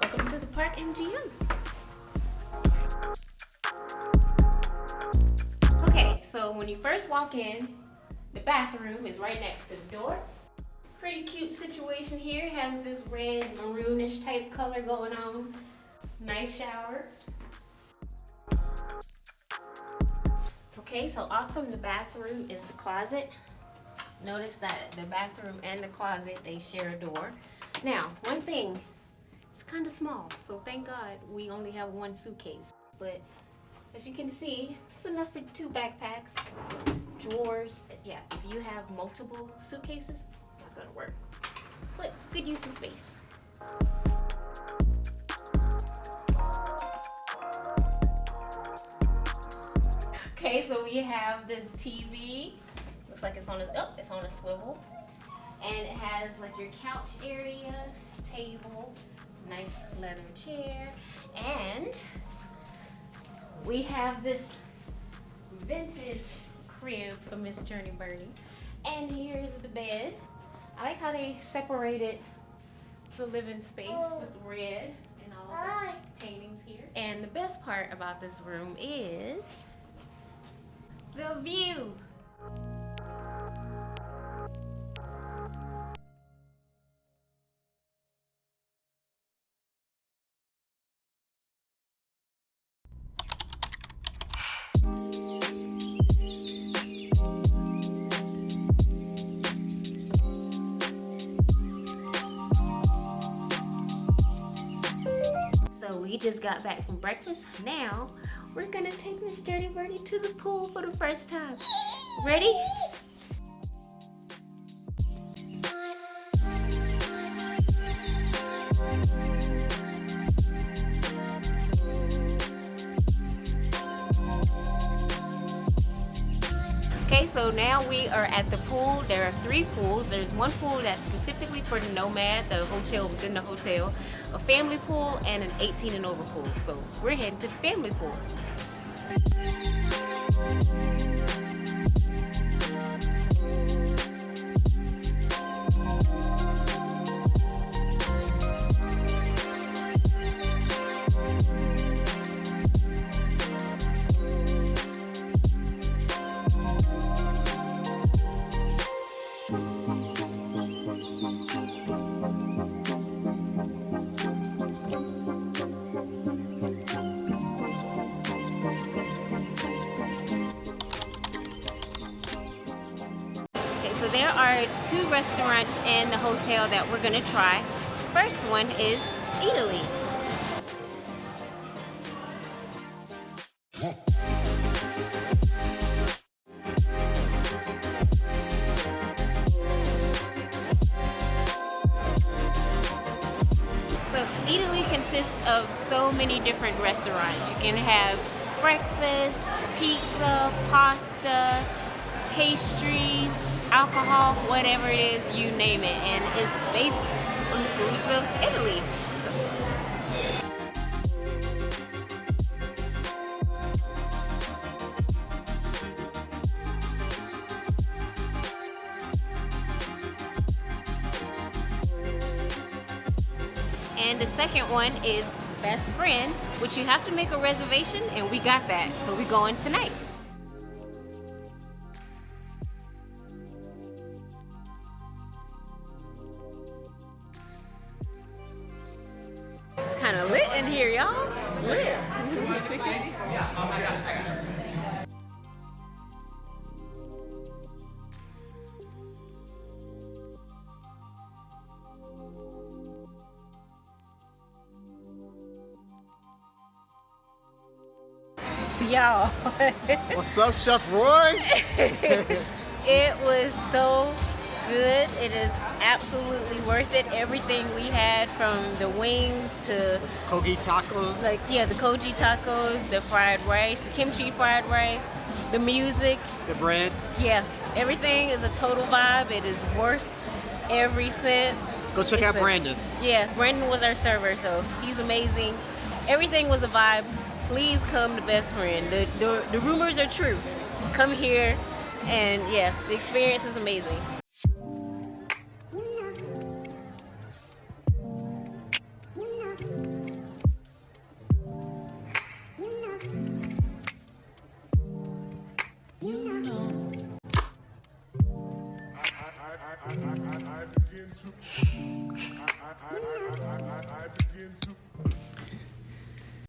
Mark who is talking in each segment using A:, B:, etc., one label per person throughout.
A: Welcome to the Park MGM. Okay, so when you first walk in, the bathroom is right next to the door. Pretty cute situation here. It has this red maroonish type color going on. Nice shower. Okay, so off from the bathroom is the closet. Notice that the bathroom and the closet, they share a door. Now, one thing, it's kind of small, so thank God we only have one suitcase. But as you can see, it's enough for 2 backpacks, drawers. Yeah, if you have multiple suitcases, not gonna work. But good use of space. Okay, so we have the TV. Looks like it's on a swivel. And it has like your couch area, table, nice leather chair, and we have this vintage crib for Miss Journey Birdie. And here's the bed. I like how they separated the living space with red and all the paintings here. And the best part about this room is the view. So we just got back from breakfast. Now we're gonna take Miss Journey Birdie to the pool for the first time. Ready? Okay, so now we are at the pool. There are 3 pools. There's one pool that's specifically for the Nomad, the hotel within the hotel, a family pool, and an 18 and over pool. So we're heading to the family pool. So there are 2 restaurants in the hotel that we're gonna try. The first one is Eataly. So Eataly consists of so many different restaurants. You can have breakfast, pizza, pasta, pastries, alcohol, whatever it is, you name it, and it's based on the foods of Italy. And the second one is Best Friend, which you have to make a reservation, and we got that, so we're going tonight. It's kind of lit in here, y'all. It's lit. Y'all.
B: What's up, Chef Roy?
A: It was so good. It is absolutely worth it. Everything we had, from the wings to
B: Kogi tacos.
A: the koji tacos, the fried rice, the kimchi fried rice, the music,
B: the bread.
A: Yeah, everything is a total vibe. It is worth every cent.
B: Go check out Brandon.
A: Yeah, Brandon was our server, so he's amazing. Everything was a vibe. Please come to Best Friend. The rumors are true. Come here, and yeah, the experience is amazing.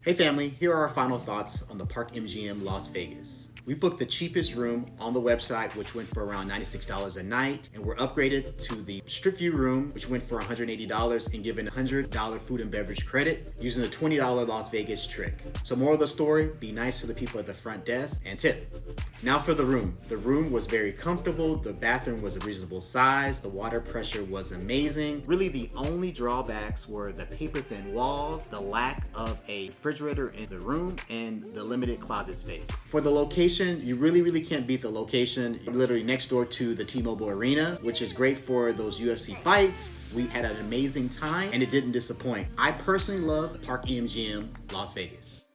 B: Hey family, here are our final thoughts on the Park MGM Las Vegas. We booked the cheapest room on the website, which went for around $96 a night, and we're upgraded to the Strip View room, which went for $180 and given $100 food and beverage credit using the $20 Las Vegas trick. So moral of the story, be nice to the people at the front desk and tip. Now for the room. The room was very comfortable, the bathroom was a reasonable size, the water pressure was amazing. Really the only drawbacks were the paper thin walls, the lack of a refrigerator in the room, and the limited closet space. For the location, you really can't beat the location. You're literally next door to the T-Mobile Arena, which is great for those UFC fights. We had an amazing time and it didn't disappoint. I personally love Park MGM Las Vegas.